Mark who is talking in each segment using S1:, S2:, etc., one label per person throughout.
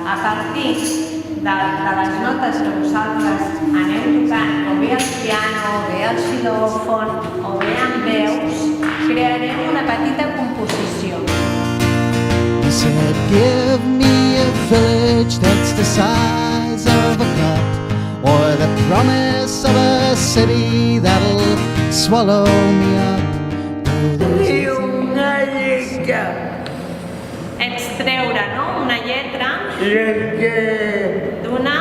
S1: a partir de les notes que vosaltres aneu tocant, o bé al piano, o bé al xilòfon, o bé amb veus, crearem una petita composició.
S2: He said, give me a village that's the size of a cup, or the promise of a city that'll swallow me up.
S3: I una lletra.
S1: Extreure, no?, una lletra d'una...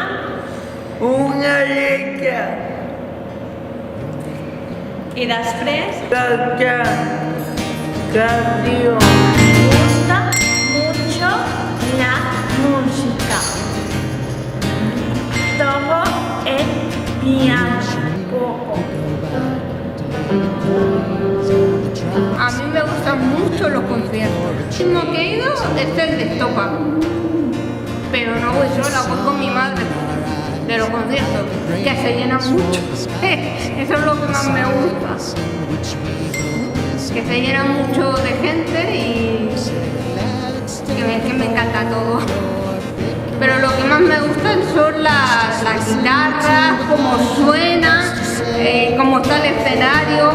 S3: Una lletra.
S1: I després...
S3: Canción.
S1: Me gusta mucho la música. Toco el piano poco.
S4: A mí me gustan mucho los conciertos. El último que he ido es el de Estopa, pero no voy sola, voy con mi madre de los conciertos, que se llenan mucho. Eso es lo que más me gusta, que se llenan mucho de gente y que me encanta todo. Pero lo que más me gustan son las guitarras, cómo suena, cómo está el escenario.